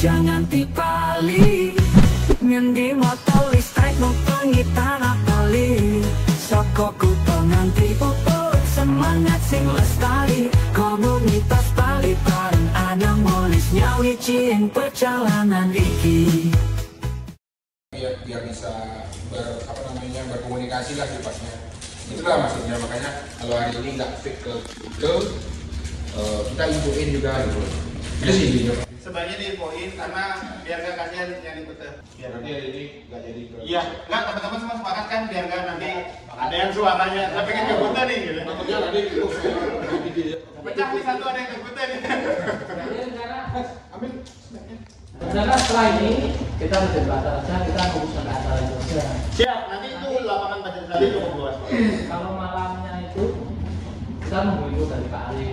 jangan dibalik. Ngendi motor listrik numpang tanah kali. Soko kuto nganti pupuk semangat sing lestari. Komunitas Bali bareng ana molis nyawiji ing perjalanan iki. Biar bisa berkomunikasi lah sifatnya. Itulah maksudnya, makanya kalau hari ini nggak fit ke Google, kita infoin juga gitu. Itu sih intinya. Sebaiknya diinfoin karena biar nggak kasihan yang ikutnya. Biar nanti hari ini nggak jadi ke. Iya, nggak teman-teman semua sepakat kan biar nggak nanti ada yang suaranya. Saya pengen kebuta nih gitu. Takutnya nanti Pecah nih satu ada yang kebuta nih. Amin. Karena setelah ini kita udah batal aja, kita fokus ke acara itu saja. Siap, nanti itu lapangan baca tadi cukup luas. Kalau malamnya itu kita nunggu itu dari Pak Ali.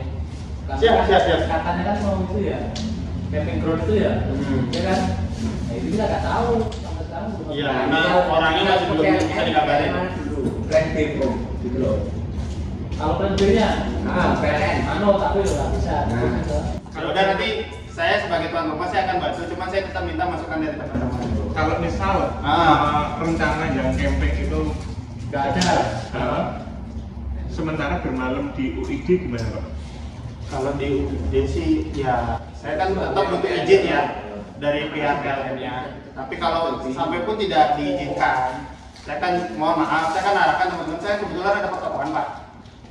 Siap. Katanya kan mau itu ya, camping ground itu ya, ya kan? Nah, itu kita nggak tahu sampai sekarang. Iya, karena orangnya masih belum bisa dikabarin. Plan B gitu loh. Kalau plan B-nya, PLN, tapi nggak bisa. Kalau udah nanti saya sebagai tuan rumah saya akan bantu, cuma saya tetap minta masukan dari teman-teman. Kalau misal rencana yang camping itu Nggak ada. Sementara bermalam di UID gimana Pak? Kalau di UID sih ya saya kan tetap butuh izin ya dari pihak PLN-nya. Tapi kalau sampai pun tidak diizinkan, saya kan mohon maaf, saya kan arahkan teman-teman saya kebetulan ada pertokohan Pak.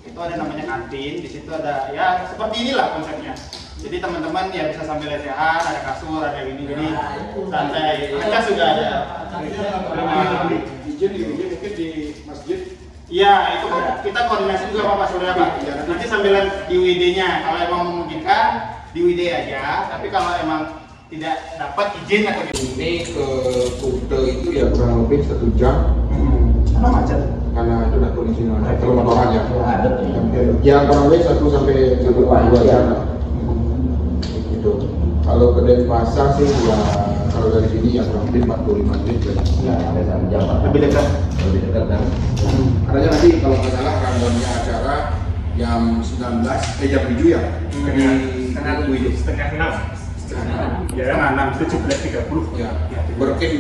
Itu ada namanya kantin, di situ ada ya seperti inilah konsepnya. Jadi teman-teman ya bisa sambil lesehan, ada kasur, ada ini, jadi santai. Mereka sudah ada. Izin mungkin di masjid. Iya, itu kita koordinasi juga Pak Surya Pak. Nanti sambilan di WD-nya, kalau emang memungkinkan di WD aja. Tapi kalau emang tidak dapat izin atau Ini ke Kuta itu ya kurang lebih 1 jam. apa macet? Karena itu udah kondisi macet. Kalau motoran ya. Ya kurang lebih 1 sampai 2 jam. Gitu. Kalau ke Denpasar sih ya kalau dari sini ya kurang lebih 45 menit. Ya, lebih dekat. Kan. Karena nanti kalau nggak salah rundownnya acara jam 19, jam 7 ya. Setengah 6. Ya, 6, 17.30. Ya,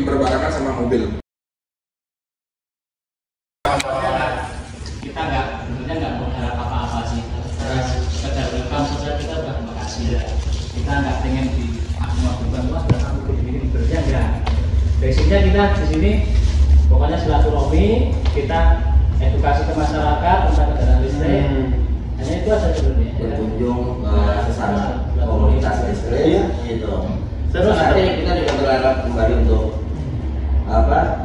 berbarengan sama mobil. Kita sebenarnya nggak berharap apa-apa sih. Sekedar welcome saja kita udah makasih ya. Kita nggak pengen di beban wah dan aku begini bekerja enggak. Basicnya kita di sini pokoknya silaturahmi, kita edukasi ke masyarakat tentang kendaraan listrik. Hanya itu aja sebenarnya. Berkunjung ke sana komunitas listrik gitu. Terus nanti kita juga berharap kembali untuk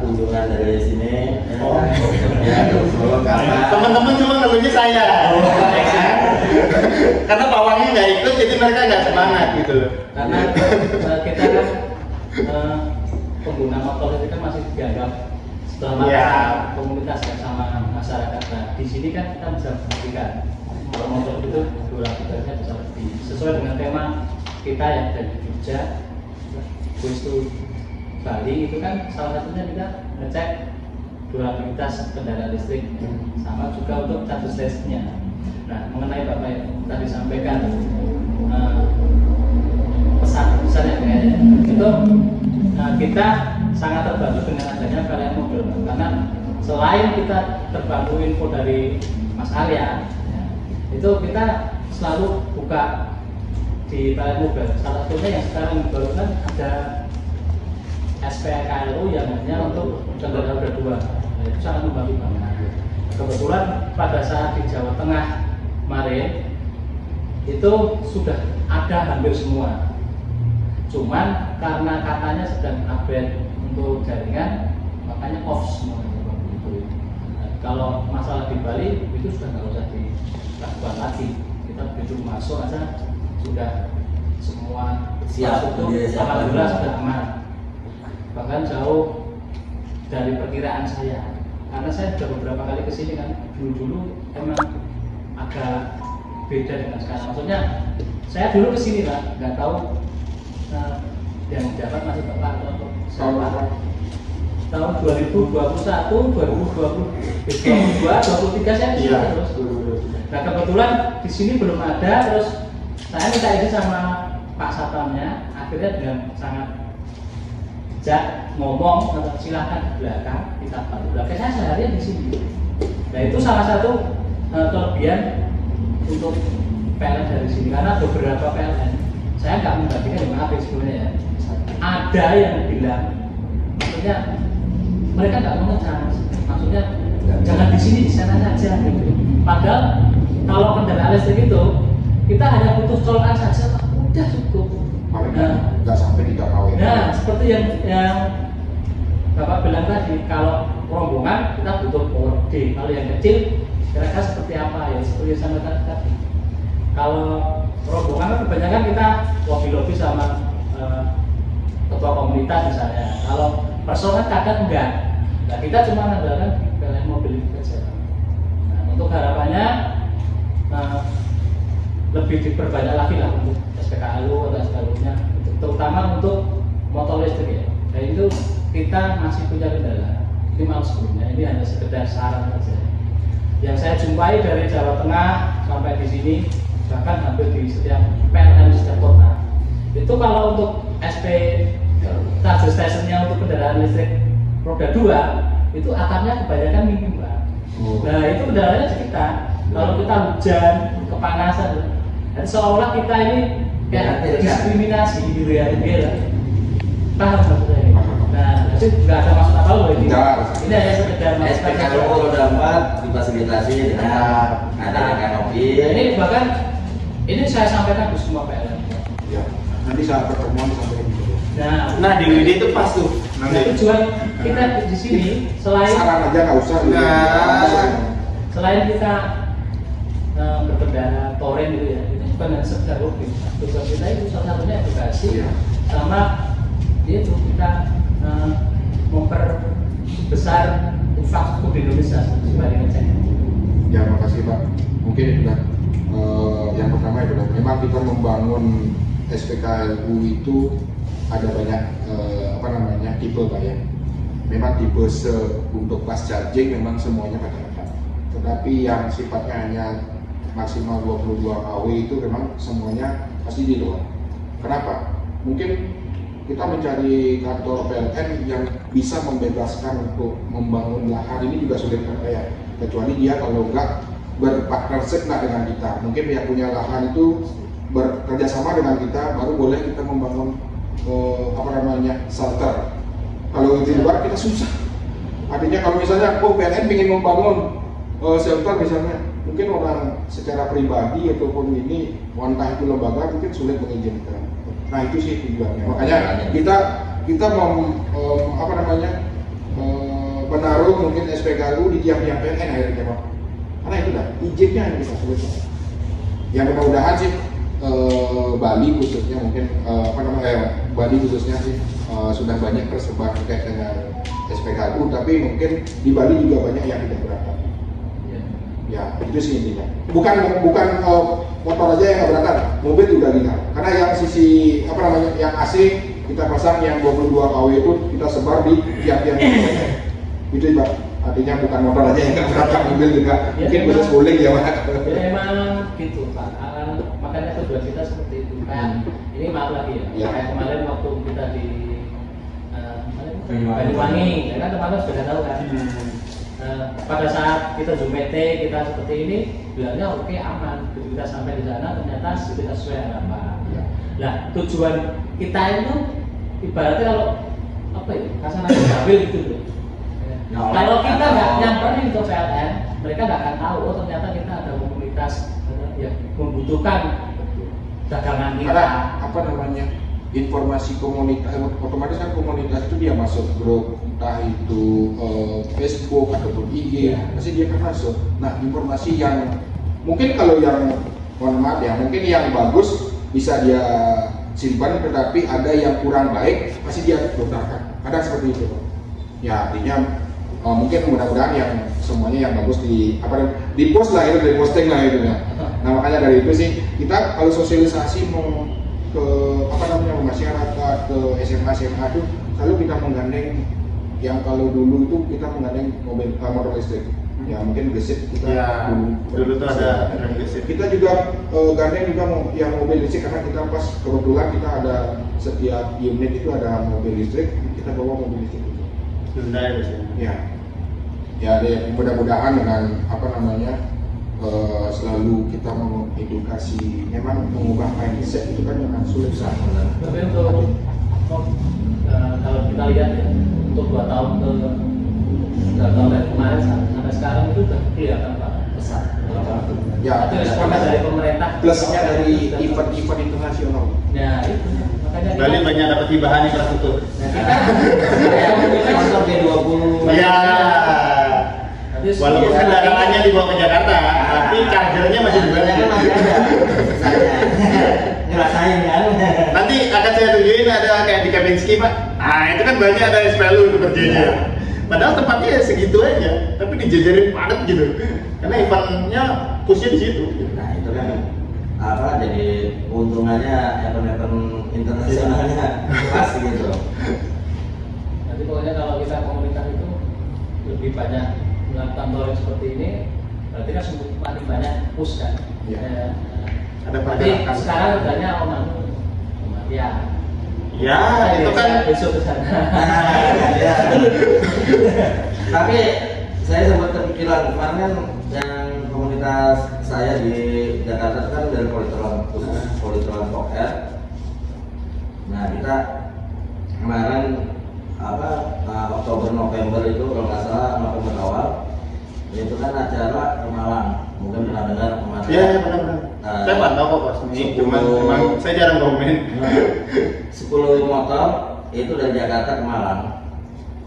kunjungan dari sini. Ya, Teman-teman cuma ngeluhnya saya. Karena pawangnya nggak ikut, jadi mereka nggak semangat gitu loh. Karena kita kan pengguna motor itu kan masih dianggap setelah komunitas ya sama masyarakat. Nah, di sini kan kita bisa membuktikan kalau motor itu durabilitasnya bisa lebih sesuai dengan tema kita yang dari Jogja, Waste to Bali itu kan salah satunya kita ngecek durabilitas kendaraan listrik, sama juga untuk charge station-nya. Nah, mengenai Bapak yang tadi sampaikan pesan-pesan yang kayaknya itu kita sangat terbantu dengan adanya PLN Mobil, karena selain kita terbantu info dari Mas Arya, itu kita selalu buka di PLN Mobil. Salah satunya yang sekarang baru kan ada SPKLU yang hanya untuk kendaraan roda 2. Nah, itu sangat membantu banget. Kebetulan pada saat di Jawa Tengah kemarin itu sudah ada hampir semua. Cuman karena katanya sedang upgrade untuk jaringan, makanya off semua itu. Nah, kalau masalah di Bali itu sudah nggak usah dilakukan lagi. Kita begitu masuk aja sudah semua siap. Alhamdulillah sudah aman. Bahkan jauh dari perkiraan saya. Karena saya sudah beberapa kali kesini kan, dulu emang agak beda dengan sekarang. Maksudnya saya dulu kesini lah, nggak tahu yang jabat masih bapak atau saya tahun 2021, 2020, 2023 saya di sini terus. Nah kebetulan di sini belum ada, terus saya minta izin sama Pak Satpamnya akhirnya dengan sangat bijak ngomong, silakan di belakang kita bantu. Belakang saya seharian di sini. Nah itu salah satu kelebihan untuk PLN dari sini, karena beberapa PLN saya nggak membagikan, ya maaf ya sebenarnya ya, ada yang bilang maksudnya mereka nggak mau ngecas, maksudnya jangan di sini, di sana saja gitu. Padahal kalau kendaraan listrik itu kita hanya butuh colokan saja, udah cukup. Paling nggak sampai 3 kW. Nah seperti yang Bapak bilang tadi, kalau rombongan kita butuh power D, kalau yang kecil kira-kira seperti apa ya, seperti yang saya tadi. Kalau rombongan kan kebanyakan kita lobby-lobby sama ketua komunitas misalnya. Kalau personal kadang enggak. Nah kita cuma mengandalkan PLN mobil itu saja. Nah untuk harapannya lebih diperbanyak lagi lah untuk SPKLU atau SPKLU-nya, terutama untuk motor listrik ya. Dan itu kita masih punya kendala. Ini maaf sebelumnya, ini hanya sekedar saran saja. Yang saya jumpai dari Jawa Tengah sampai di sini, bahkan hampir di setiap PLN di setiap kota, itu kalau untuk SP charger stationnya untuk kendaraan listrik roda 2 itu atapnya kebanyakan minim Pak. Nah itu kendalanya di kita. Kalau kita hujan, kepanasan, dan seolah kita ini kayak diskriminasi di reality lah. Paham maksudnya ini? Nah, jadi nggak ada maksud apa loh ini. Ini hanya sekedar SPKLU roda 4 difasilitasi dengan adanya kanopi. Ini bahkan ini saya sampaikan di semua PLN. Ya, nanti saat pertemuan sampai Nah di WD itu pas tuh. Nah, tujuan kita di sini selain saran aja nggak usah. Selain kita berkendara touring gitu ya, itu bukan sekedar hobi. Tujuan kita itu salah satunya edukasi, sama itu kita memperbesar infrastruktur di Indonesia sebagai ngecek. Ya makasih Pak. Mungkin itu kan yang pertama itu kan memang kita membangun SPKLU itu ada banyak tipe Pak ya. Memang tipe untuk fast charging memang semuanya rata-rata. Tetapi yang sifatnya hanya maksimal 22 kW itu memang semuanya pasti di luar. Kenapa? Mungkin kita mencari kantor PLN yang bisa membebaskan untuk membangun lahan ini juga sulit ya. Kecuali dia kalau enggak berpartnership dengan kita. Mungkin yang punya lahan itu bekerja sama dengan kita, baru boleh kita membangun shelter. Kalau di luar kita susah. Artinya kalau misalnya PLN ingin membangun shelter misalnya, mungkin orang secara pribadi ataupun ini entah itu lembaga mungkin sulit mengizinkan. Nah itu sih tujuannya. Makanya kita mau menaruh mungkin SPKLU di tiap-tiap PLN akhirnya Pak. Karena itu dah izinnya yang kita sulit. Yang mudah-mudahan sih Bali khususnya mungkin Bali khususnya sih sudah banyak tersebar terkait dengan SPKLU, tapi mungkin di Bali juga banyak yang tidak berangkat. Ya itu sih intinya. Bukan motor aja yang nggak berangkat, mobil juga lihat. Karena yang sisi yang AC kita pasang yang 22 kW itu kita sebar di tiap-tiap itu Pak. Artinya bukan motor aja yang nggak berangkat, mobil juga mungkin bisa suling ya Pak. Ya emang gitu Pak. Makanya tujuan kita seperti itu. Kayak ini maaf lagi ya. Kayak kemarin waktu kita di Banyuwangi, ya kan teman-teman sudah tahu kan. Pada saat kita Zoom meeting, kita seperti ini, bilangnya oke aman. Begitu kita sampai di sana, ternyata tidak sesuai harapan. Nah, tujuan kita itu ibaratnya kalau kasana mobil gitu loh. Kalau kita nggak nyamperin ke PLN, mereka nggak akan tahu. Oh ternyata kita ada komunitas yang membutuhkan dagangan kita. Informasi komunitas, otomatis kan komunitas itu dia masuk grup, entah itu Facebook ataupun IG, pasti dia akan masuk. Nah informasi yang mungkin kalau yang mohon maaf ya, mungkin yang bagus bisa dia simpan, tetapi ada yang kurang baik pasti dia lontarkan. Kadang seperti itu. Ya artinya mungkin mudah-mudahan yang semuanya yang bagus di post lah itu, di posting lah itu ya. Nah makanya dari itu sih kita kalau sosialisasi mau ke masyarakat, ke SMA itu selalu kita menggandeng yang kalau dulu itu kita menggandeng motor listrik. ya mungkin gesit kita Ya, dulu tuh ada rem gesit. kita juga gandeng juga yang mobil listrik karena kita pas kebetulan kita ada setiap unit itu ada mobil listrik, kita bawa mobil listrik itu. Hyundai biasanya. Ya deh, mudah-mudahan dengan selalu kita mengedukasi, memang mengubah mindset itu kan memang sulit sangat. Tapi untuk kalau kita lihat ya, untuk 2 tahun dari kemarin sampai sekarang itu udah kelihatan Pak besar. Ya, Itu responnya dari pemerintah. plusnya dari event-event internasional. Ya itu. Makanya kita- Bali banyak dapat hibahan infrastruktur. Nah, kita Motor G20. Iya. nanti Walaupun Iya. kendaraannya dibawa ke Jakarta, tapi chargernya masih di Bali. kan masih ada. Ngerasain kan. Nanti akan saya tunjukin ada kayak di Kempinski Pak. Nah itu kan banyak ada SPLU itu berjejer. Padahal tempatnya ya segitu aja, tapi dijejerin padat gitu. Karena eventnya pushnya di situ. Nah itu kan apa jadi keuntungannya event-event internasionalnya pas gitu. nanti pokoknya kalau kita komunitas itu lebih banyak melakukan touring seperti ini, berarti kan semakin banyak push kan. Iya. Ada Tapi pergerakan. sekarang udaranya Om ya. Ya itu kan besok ke sana. Ya. Tapi saya sempat kepikiran kemarin kan yang komunitas saya di Jakarta itu kan dari Politron Fokker. Nah kita kemarin Oktober November itu kalau nggak salah November awal itu kan acara ke Malang, mungkin pernah dengar kemarin. Iya benar-benar. Saya pantau kok pas ini, cuman memang saya jarang komen. 10 motor itu dari Jakarta ke Malang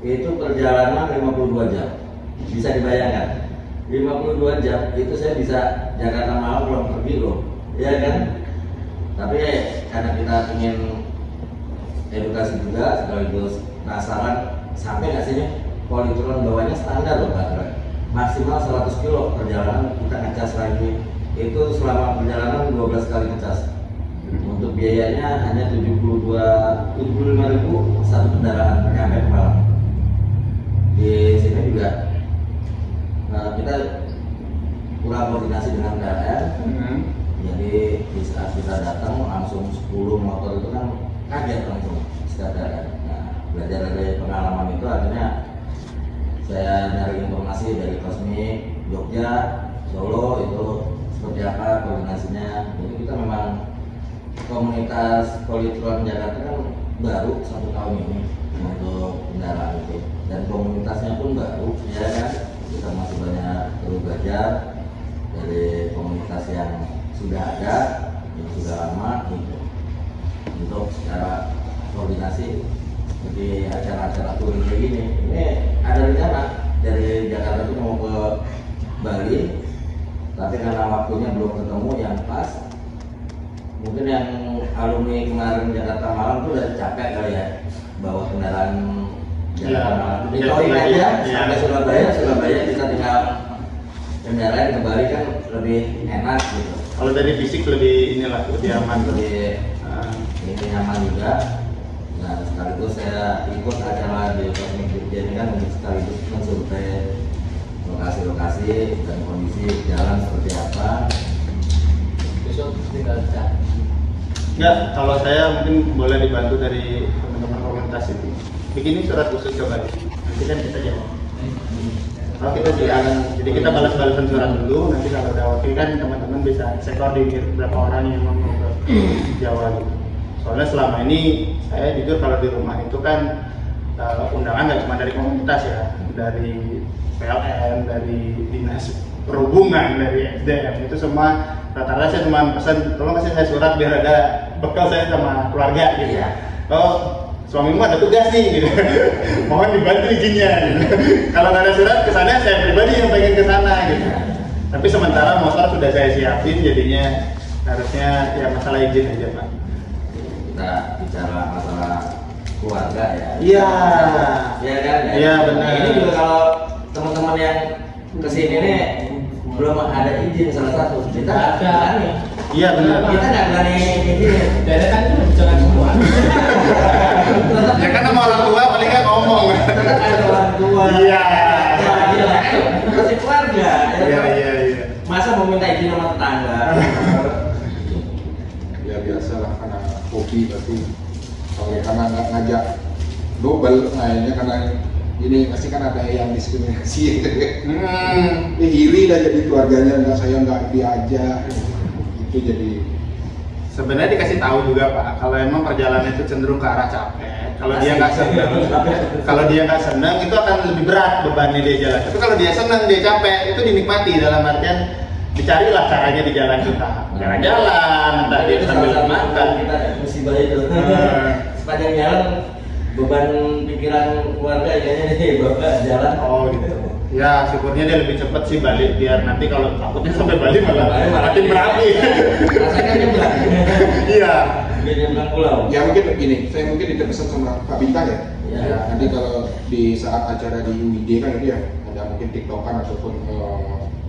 itu perjalanan 52 jam. Bisa dibayangkan 52 jam itu saya bisa Jakarta Malang pulang pergi loh, ya kan? Tapi karena kita ingin edukasi juga sekaligus penasaran sampai nggak sini Politron bawahnya standar loh Pak, maksimal 100 kilo perjalanan kita ngecas lagi itu selama perjalanan 12 kali ngecas. Untuk biayanya hanya 75.000 satu kendaraan nyampe ke Malang. Di sini juga kita kurang koordinasi dengan KRL. Jadi di saat kita datang langsung 10 motor itu kan kaget langsung setiap KRL. Nah, belajar dari pengalaman itu akhirnya saya nyari informasi dari Kosmi, Jogja, Solo itu seperti apa koordinasinya. Jadi kita memang komunitas Politron Jakarta kan baru 1 tahun ini untuk kendaraan itu, dan komunitasnya pun baru, ya kan? Kita masih banyak perlu belajar dari komunitas yang sudah ada, yang sudah lama gitu. Untuk secara koordinasi seperti acara-acara touring kayak gini, ini ada rencana dari Jakarta itu mau ke Bali, tapi karena waktunya belum ketemu yang pas. Mungkin yang alumni kemarin Jakarta Malang tuh udah capek kali ya bawa kendaraan Jakarta Malang. Di touring aja sampai Surabaya kita tinggal kendaraan ke Bali kan lebih enak gitu. Kalau dari fisik lebih lebih aman. Lebih ini nyaman juga. Nah sekaligus saya ikut acara di Teknik Jogja ini kan untuk sekaligus mensurvei lokasi-lokasi dan kondisi jalan seperti apa. Besok tinggal cek. Enggak, kalau saya mungkin boleh dibantu dari teman-teman komunitas itu. Bikin surat khusus ke Bali. Nanti kan kita jawab. Kalau kita juga, jadi kita balas-balasan surat dulu. Nanti kalau udah oke kan teman-teman bisa saya koordinir berapa orang yang mau ke Jawa gitu. Soalnya selama ini saya jujur kalau di rumah itu kan undangan nggak cuma dari komunitas ya, dari PLN, dari dinas perhubungan, dari SDM itu semua. Rata-rata saya cuma pesan tolong kasih saya surat biar ada bekal saya sama keluarga gitu. Oh suamimu ada tugas nih gitu. Mohon dibantu izinnya gitu. Kalau nggak ada surat kesana saya pribadi yang pengen kesana gitu. Tapi sementara motor sudah saya siapin, jadinya harusnya ya masalah izin aja Pak. Kita bicara masalah keluarga ya. Iya. Iya kan? Iya benar. Ini juga kalau teman-teman yang kesini nih belum ada izin salah satu. Kita nggak berani. Iya benar. Kita nggak berani izin. Daerah itu jangan semua. Ya kan sama orang tua paling nggak ngomong. Tetap ada orang tua. Iya. Masih keluarga. enggak. Ya biasalah karena hobi pasti. Kalau karena nggak ngajak double, kayaknya karena ini pasti kan ada yang diskriminasi. Iri dah jadi keluarganya saya nggak diajak. Itu jadi. Sebenarnya dikasih tahu juga Pak, kalau emang perjalanan itu cenderung ke arah capek. Kalau dia nggak senang, itu akan lebih berat bebannya dia jalan. Tapi kalau dia senang, dia capek, itu dinikmati dalam artian dicarilah caranya di jalan kita. Jalan-jalan, entah dia sambil makan. Kita musibah itu. Sepanjang jalan beban pikiran keluarga kayaknya nih bapak jalan. Oh gitu. Ya syukurnya dia lebih cepat sih balik biar nanti kalau takutnya sampai balik malah makin berapi. Rasanya nyebrang. Iya. Biar nyebrang pulau. Ya mungkin begini, saya mungkin dipesan sama Pak Bintang ya. Ya. Nanti kalau di saat acara di UID kan itu ya ada mungkin tiktokan ataupun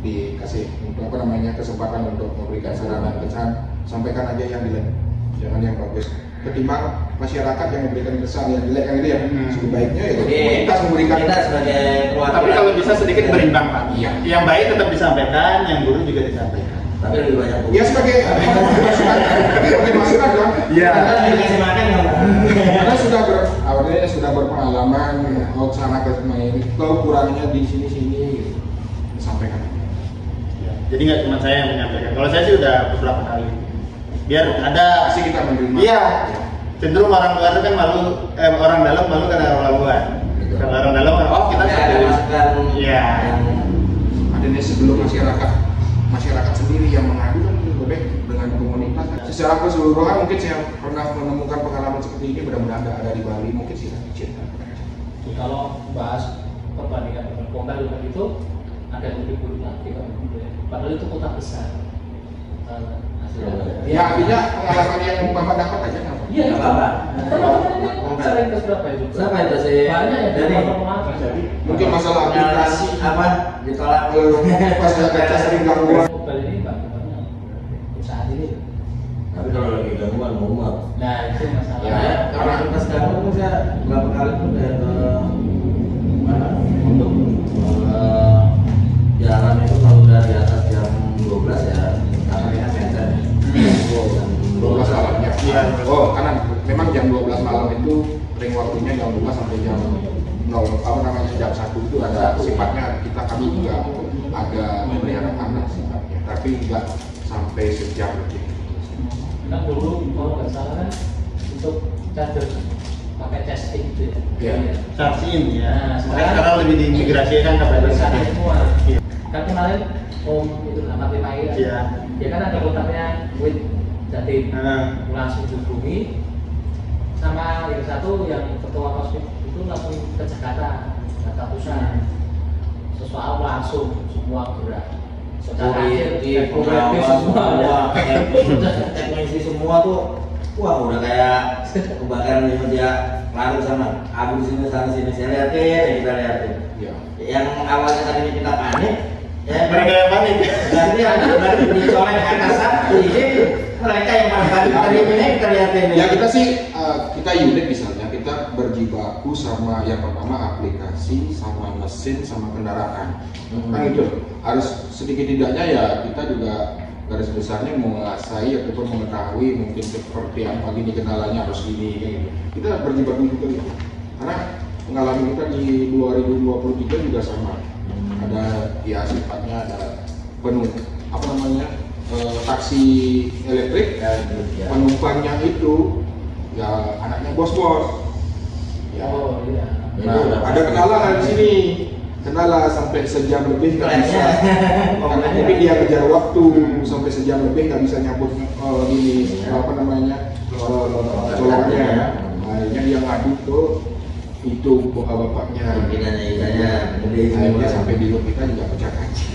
dikasih apa namanya kesempatan untuk memberikan saran dan pesan, sampaikan aja yang jelek, jangan yang bagus. Ketimbang masyarakat yang memberikan kesan yang jelek kan itu ya, sebaiknya ya komunitas memberikan. Kita sebagai keluarga. Tapi kalau bisa sedikit berimbang Pak. Iya. Yang baik tetap disampaikan, yang buruk juga disampaikan. Tapi lebih banyak. Ya sebagai masukan dong. Iya. Karena dikasih makan kan. Karena awalnya sudah berpengalaman, sana ke sini, kekurangannya di sini gitu. Sampaikan. Jadi nggak cuma saya yang menyampaikan. Kalau saya sih udah beberapa kali. Biar ada Pasti kita menerima. Iya. Cenderung orang luar kan malu, orang dalam malu karena orang luar. Kalau orang dalam kan kita ada masukan. Iya. Adanya sebelum masyarakat sendiri yang mengadu kan lebih baik dengan komunitas. Secara keseluruhan mungkin saya pernah menemukan pengalaman seperti ini, mudah-mudahan nggak ada di Bali, mungkin sih cerita. Kalau bahas perbandingan dengan kota dengan itu ada yang lebih buruk lagi Pak. Padahal itu kota besar. Ya artinya pengalaman yang Bapak dapat aja nggak? Iya, Nggak apa-apa. Sering ke Surabaya juga. Siapa itu sih? Banyak ya Dari dari Mungkin masalah aplikasi apa ditolak pas ada sering gangguan. mobile ini Pak, saat ini. Tapi kalau lagi gangguan mumet. Nah itu masalah. Ya, karena pas gangguan pun saya beberapa kali pun ke mana untuk jalan itu kalau udah di atas jam 12 ya kamarnya senter. 12 malam ya. Iya. Oh, karena memang jam 12 malam itu ring waktunya jam 2 sampai jam 0 jam 1 itu ada sifatnya kami juga agak memelihara anak sifatnya, tapi enggak sampai sejam lebih. Kan dulu kalau nggak salah kan untuk charger pakai casting gitu ya. Iya. Charging ya. Nah, Sekarang lebih diimigrasikan ke besar Bali. semua. Iya. Kan kemarin Om itu 45 ya. Iya. Dia kan ada kontaknya with Jatim. Langsung dihubungi sama yang satu yang ketua Kosmik itu langsung ke Jakarta pusat. Sesuatu langsung semua gerak. Security, pengawal semua, teknisi semua tuh, wah udah kayak kebakaran di media larut sana. Aku di sini sana sini saya liatin, kita liatin. Iya. Yang awalnya tadinya kita panik, ya Mereka yang panik. berarti dicolek atasan, ini mereka yang panik tadi ini kita liatin. Ya kita sih kita unik misalnya kita berjibaku sama yang pertama aplikasi, sama mesin, sama kendaraan. Kan itu harus sedikit tidaknya ya kita juga garis besarnya menguasai ataupun mengetahui mungkin seperti apa gini kendalanya harus gini gitu. Kita berjibaku juga gitu. Karena pengalaman kita di 2023 juga sama. Ada ya sifatnya ada penuh apa namanya taksi elektrik penumpangnya itu ya anaknya bos-bos. Ya. Oh iya. Nah, ada kendala di sini. Kendala sampai sejam lebih nggak bisa. Karena mungkin dia kejar waktu sampai sejam lebih nggak bisa nyabut ini apa namanya coloknya. Akhirnya dia ngadu ke itu bapaknya. Akhirnya sampai di grup kita juga pecah kaca.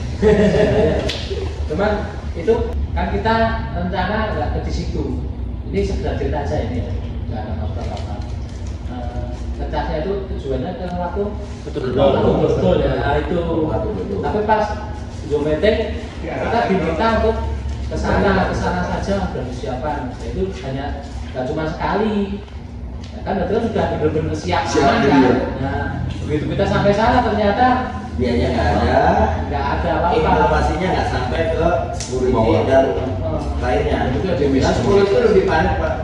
Cuman itu kan kita rencana nggak ke situ. Ini sekedar cerita aja ini ya, nggak ada masalah apa. Ngecasnya itu tujuannya ke waktu betul ya itu. Tapi pas geometrik kita diminta untuk kesana saja sudah disiapkan. Nah, itu hanya nggak cuma sekali. Ya, kan itu sudah benar-benar siap kan. Nah begitu kita sampai sana ternyata biayanya nggak ada apa-apa. Informasinya nggak sampai ke security dan lainnya. Itu ada Dan security itu lebih panik Pak.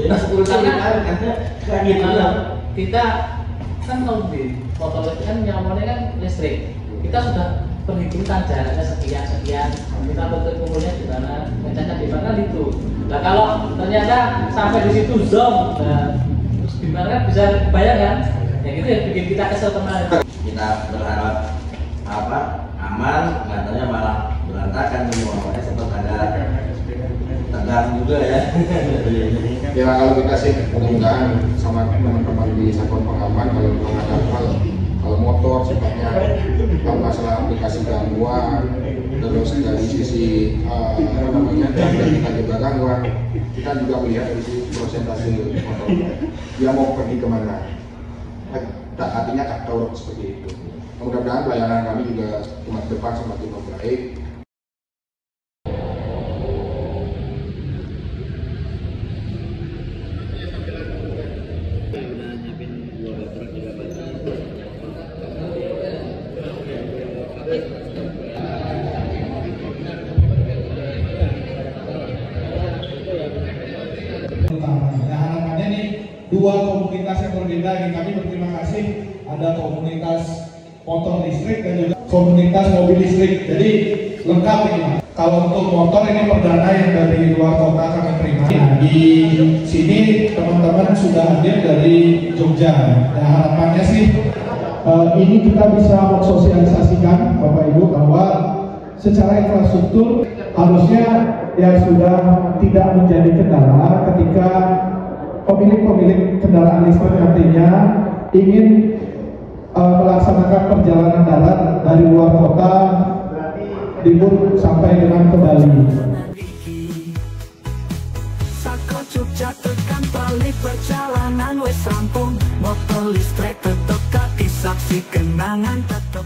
Nah, security lebih panik kan gitu. Kita kan kalau di motor itu kan nyamannya kan listrik. Kita sudah perhitungkan jaraknya sekian, kita bentuk umurnya di mana, ngecasnya di mana itu. Nah kalau ternyata sampai di situ zong, nah, terus gimana kan bisa bayangkan? Ya gitu ya bikin kita kesel teman. Kita berharap apa aman, katanya malah berantakan semuanya, sempat ada tegang juga ya. Ya kalau kita sih mudah-mudahan sama teman-teman di satuan pengaman kalau ada hal kalau motor sifatnya masalah aplikasi gangguan, terus dari sisi apa namanya dari kita juga gangguan, kita juga melihat dari sisi prosentase motor dia mau pergi kemana, artinya tahu seperti itu. Mudah-mudahan pelayanan kami juga ke depan semakin membaik. Nah, harapannya nih dua komunitas yang berbeda ini kami berterima kasih ada komunitas motor listrik dan juga komunitas mobil listrik. Jadi lengkap ini. Kalau untuk motor ini perdana yang dari luar kota kami terima. Nah, di sini teman-teman sudah hadir dari Jogja. Nah, harapannya sih ini kita bisa mensosialisasikan Bapak Ibu bahwa secara infrastruktur harusnya ya sudah tidak menjadi kendala ketika pemilik kendaraan listrik nantinya ingin melaksanakan perjalanan darat dari luar kota libur sampai dengan ke Bali. Saka Jogja tekan Bali perjalanan wis rampung, motor listrik tetep kaki saksi kenangan tetep